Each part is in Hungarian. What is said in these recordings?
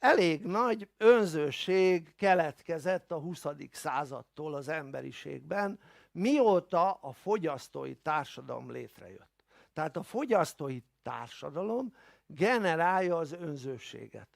elég nagy önzőség keletkezett a 20. századtól az emberiségben, mióta a fogyasztói társadalom létrejött. Tehát a fogyasztói társadalom generálja az önzőséget.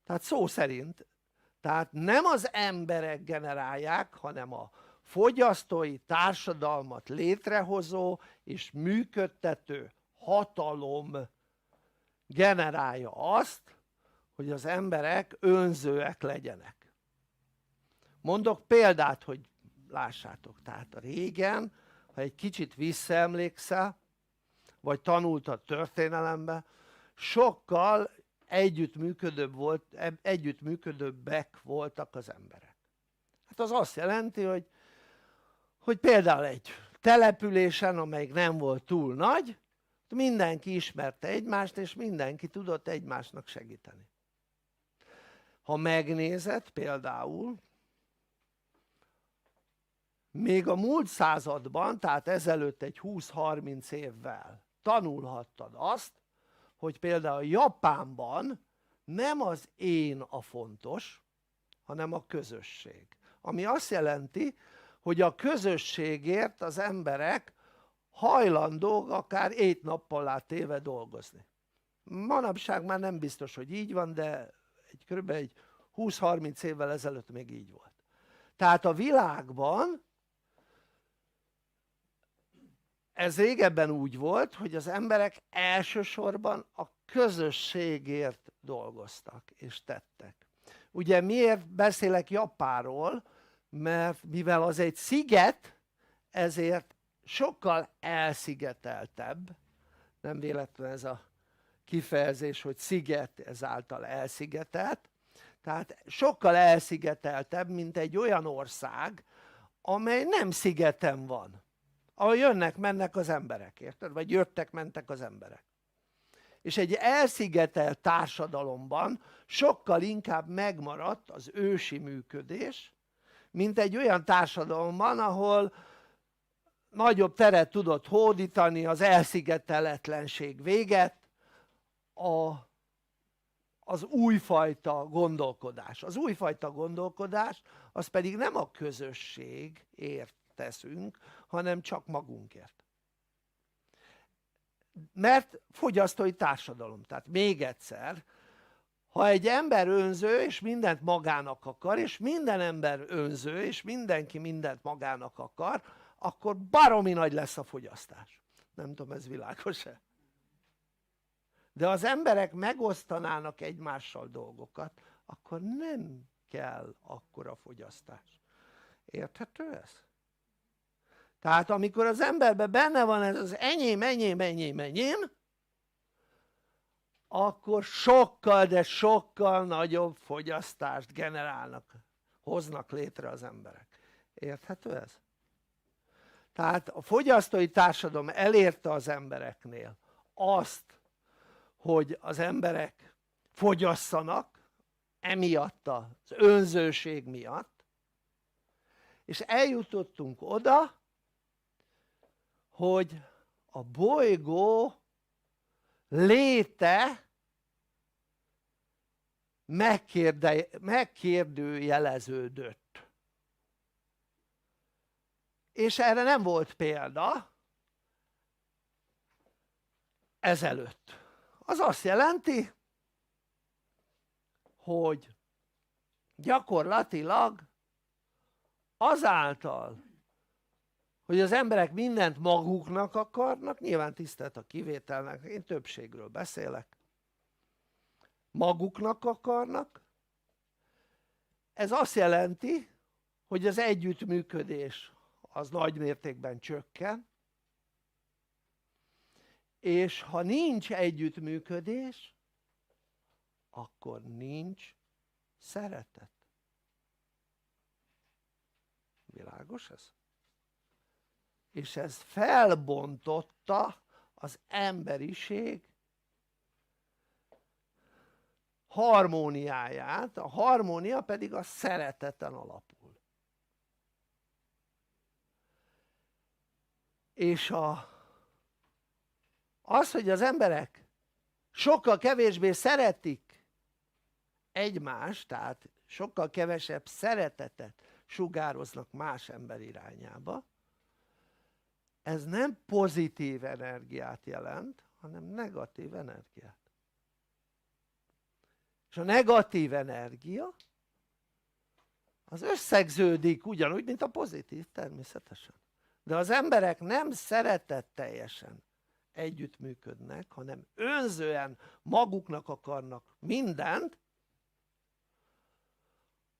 Tehát szó szerint, tehát nem az emberek generálják, hanem a fogyasztói társadalmat létrehozó és működtető hatalom generálja azt, hogy az emberek önzőek legyenek. Mondok példát, hogy lássátok. Tehát régen, ha egy kicsit visszaemlékszel, vagy tanultad történelembe, sokkal együttműködőbbek voltak az emberek. Hát az azt jelenti, hogy például egy településen, amelyik nem volt túl nagy, mindenki ismerte egymást, és mindenki tudott egymásnak segíteni. Ha megnézed például, még a múlt században, tehát ezelőtt egy 20-30 évvel tanulhattad azt, hogy például Japánban nem az én a fontos, hanem a közösség. Ami azt jelenti, hogy a közösségért az emberek hajlandók akár 7 nappal át téve dolgozni. Manapság már nem biztos, hogy így van, de kb. Egy 20-30 évvel ezelőtt még így volt. Tehát a világban ez régebben úgy volt, hogy az emberek elsősorban a közösségért dolgoztak és tettek. Ugye miért beszélek Japánról? Mert mivel az egy sziget, ezért sokkal elszigeteltebb, nem véletlen ez a kifejezés, hogy sziget, ezáltal elszigetelt, tehát sokkal elszigeteltebb, mint egy olyan ország, amely nem szigeten van, ahol jönnek-mennek az emberek, érted? Vagy jöttek-mentek az emberek. És egy elszigetelt társadalomban sokkal inkább megmaradt az ősi működés, mint egy olyan társadalomban, ahol nagyobb teret tudott hódítani az elszigeteletlenség véget, az újfajta gondolkodás. Az újfajta gondolkodás, az pedig nem a közösségért teszünk, hanem csak magunkért. Mert fogyasztói társadalom. Tehát még egyszer, ha egy ember önző és mindent magának akar, és minden ember önző és mindenki mindent magának akar, akkor baromi nagy lesz a fogyasztás. Nem tudom, ez világos-e? De az emberek megosztanának egymással dolgokat, akkor nem kell akkora fogyasztás. Érthető ez? Tehát amikor az emberben benne van ez az enyém, akkor sokkal, de sokkal nagyobb fogyasztást generálnak, hoznak létre az emberek. Érthető ez? Tehát a fogyasztói társadalom elérte az embereknél azt, hogy az emberek fogyasszanak, emiatt az önzőség miatt, és eljutottunk oda, hogy a bolygó léte megkérdőjeleződött. És erre nem volt példa ezelőtt. Az azt jelenti, hogy gyakorlatilag azáltal, hogy az emberek mindent maguknak akarnak, nyilván tisztelt a kivételnek, én többségről beszélek, maguknak akarnak, ez azt jelenti, hogy az együttműködés az nagy mértékben csökken, és ha nincs együttműködés, akkor nincs szeretet. Világos ez? És ez felbontotta az emberiség harmóniáját, a harmónia pedig a szereteten alapul. És az, hogy az emberek sokkal kevésbé szeretik egymást, tehát sokkal kevesebb szeretetet sugároznak más ember irányába, ez nem pozitív energiát jelent, hanem negatív energiát. És a negatív energia az összegződik ugyanúgy, mint a pozitív természetesen. De az emberek nem szeretetteljesen együttműködnek, hanem önzően maguknak akarnak mindent,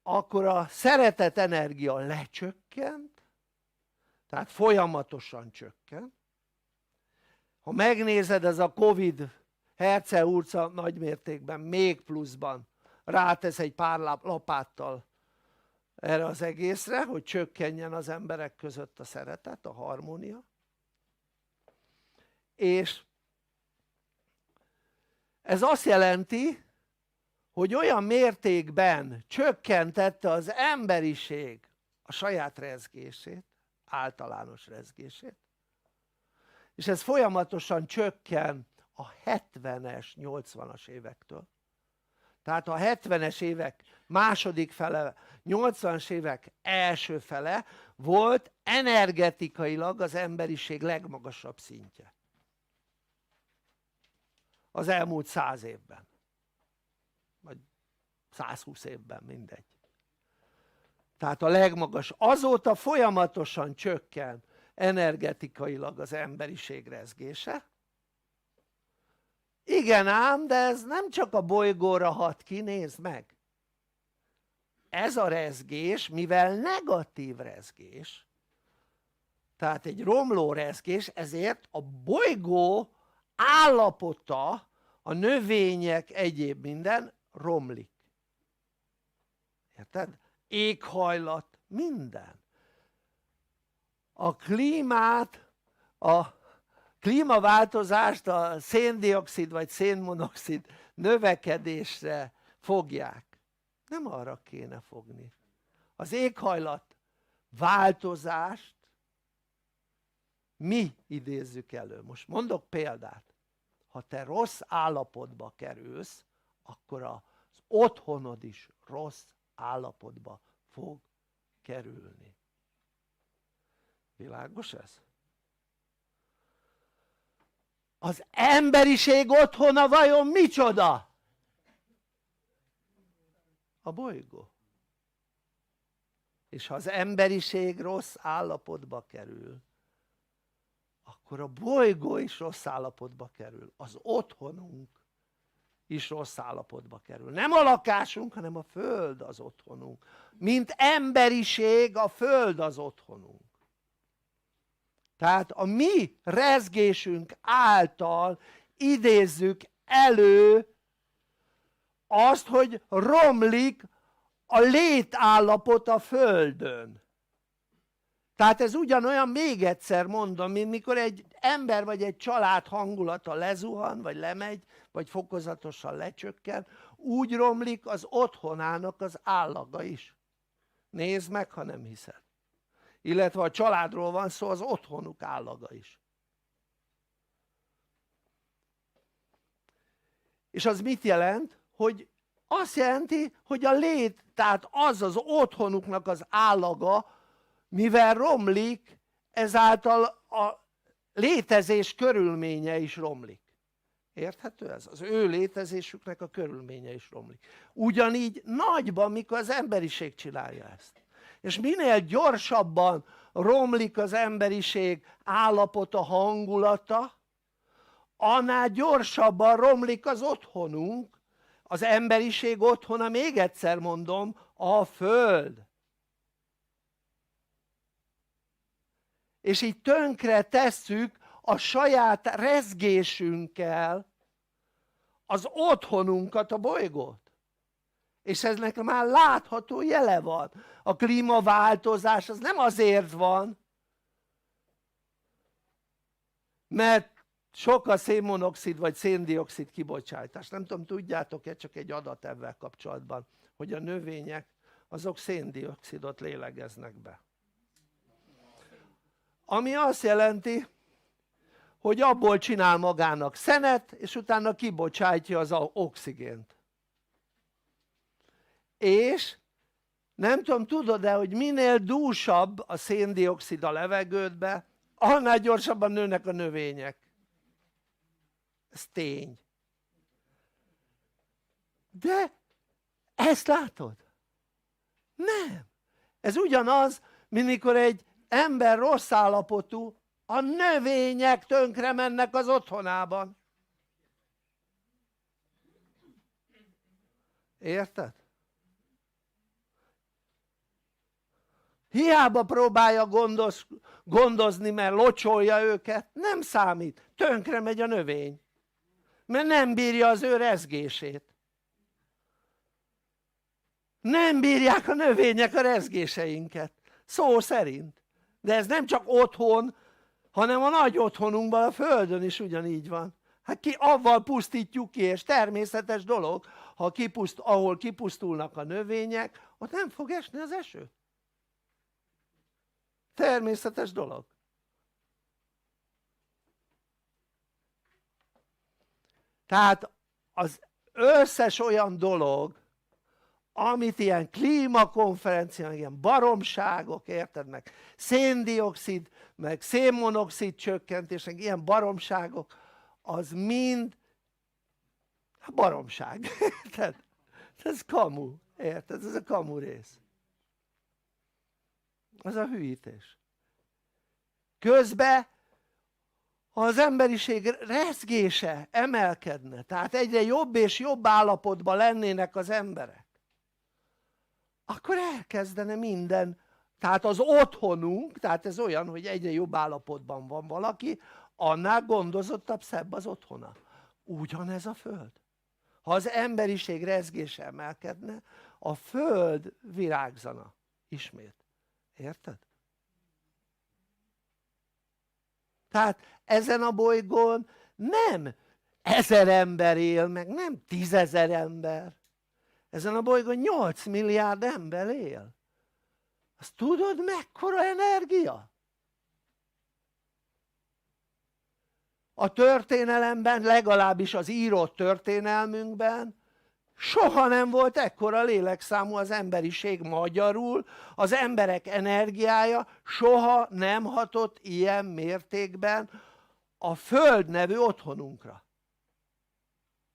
akkor a szeretet energia lecsökkent, tehát folyamatosan csökken. Ha megnézed, ez a Covid herce-hurca nagymértékben még pluszban rátesz egy pár lapáttal erre az egészre, hogy csökkenjen az emberek között a szeretet, a harmónia. És ez azt jelenti, hogy olyan mértékben csökkentette az emberiség a saját rezgését, általános rezgését, és ez folyamatosan csökken a 70-es, 80-as évektől. Tehát a 70-es évek második fele, 80-as évek első fele volt energetikailag az emberiség legmagasabb szintje. Az elmúlt 100 évben. Vagy 120 évben, mindegy. Tehát a legmagas. Azóta folyamatosan csökken energetikailag az emberiség rezgése. Igen ám, de ez nem csak a bolygóra hat ki, nézd meg. Ez a rezgés, mivel negatív rezgés, tehát egy romló rezgés, ezért a bolygó állapota, a növények, egyéb minden romlik. Érted? Éghajlat, minden. A klímát, a klímaváltozást a széndioxid vagy szénmonoxid növekedésre fogják. Nem arra kéne fogni. Az éghajlat változást mi idézzük elő. Most mondok példát. Ha te rossz állapotba kerülsz, akkor az otthonod is rossz állapotba fog kerülni. Világos ez? Az emberiség otthona vajon micsoda? A bolygó. És ha az emberiség rossz állapotba kerül, akkor a bolygó is rossz állapotba kerül. Az otthonunk is rossz állapotba kerül. Nem a lakásunk, hanem a Föld az otthonunk. Mint emberiség a Föld az otthonunk. Tehát a mi rezgésünk által idézzük elő azt, hogy romlik a létállapot a Földön. Tehát ez ugyanolyan, még egyszer mondom, mint mikor egy ember vagy egy család hangulata lezuhan, vagy lemegy, vagy fokozatosan lecsökken, úgy romlik az otthonának az állaga is. Nézd meg, ha nem hiszed. Illetve a családról van szó, az otthonuk állaga is. És az mit jelent? Hogy azt jelenti, hogy a lét, tehát az az otthonuknak az állaga, mivel romlik, ezáltal a létezés körülménye is romlik. Érthető ez? Az ő létezésüknek a körülménye is romlik. Ugyanígy nagyban, mikor az emberiség csinálja ezt. És minél gyorsabban romlik az emberiség állapota, hangulata, annál gyorsabban romlik az otthonunk, az emberiség otthona, még egyszer mondom, a Föld. És így tönkre tesszük a saját rezgésünkkel az otthonunkat, a bolygót. És eznek már látható jele van. A klímaváltozás az nem azért van, mert sok a szénmonoxid vagy széndioxid kibocsátás. Nem tudom, tudjátok-e, csak egy adat ebben kapcsolatban, hogy a növények azok széndioxidot lélegeznek be. Ami azt jelenti, hogy abból csinál magának szenet, és utána kibocsátja az oxigént. És nem tudom, tudod-e, hogy minél dúsabb a szén-dioxid a levegődbe, annál gyorsabban nőnek a növények. Ez tény. De ezt látod? Nem. Ez ugyanaz, mint mikor egy ember rossz állapotú, a növények tönkre mennek az otthonában. Érted? Hiába próbálja gondozni, mert locsolja őket, nem számít, tönkre megy a növény, mert nem bírja az ő rezgését. Nem bírják a növények a rezgéseinket, szó szerint. De ez nem csak otthon, hanem a nagy otthonunkban, a földön is ugyanígy van. Hát avval pusztítjuk ki, és természetes dolog, ahol kipusztulnak a növények, ott nem fog esni az eső. Természetes dolog. Tehát az összes olyan dolog, amit ilyen klímakonferencia, ilyen baromságok, érted meg, széndioxid, meg szénmonoxid csökkentés, meg ilyen baromságok, az mind baromság, érted? Ez kamu, érted? Ez a kamu rész. Ez a hülyítés. Közben az emberiség rezgése emelkedne, tehát egyre jobb és jobb állapotban lennének az emberek, akkor elkezdene minden, tehát az otthonunk, tehát ez olyan, hogy egyre jobb állapotban van valaki, annál gondozottabb, szebb az otthona. Ugyanez a Föld. Ha az emberiség rezgése emelkedne, a Föld virágzana ismét. Érted? Tehát ezen a bolygón nem 1000 ember él, meg nem 10 000 ember. Ezen a bolygón 8 milliárd ember él. Azt tudod, mekkora energia? A történelemben, legalábbis az írott történelmünkben soha nem volt ekkora lélekszámú az emberiség, magyarul az emberek energiája soha nem hatott ilyen mértékben a Föld nevű otthonunkra.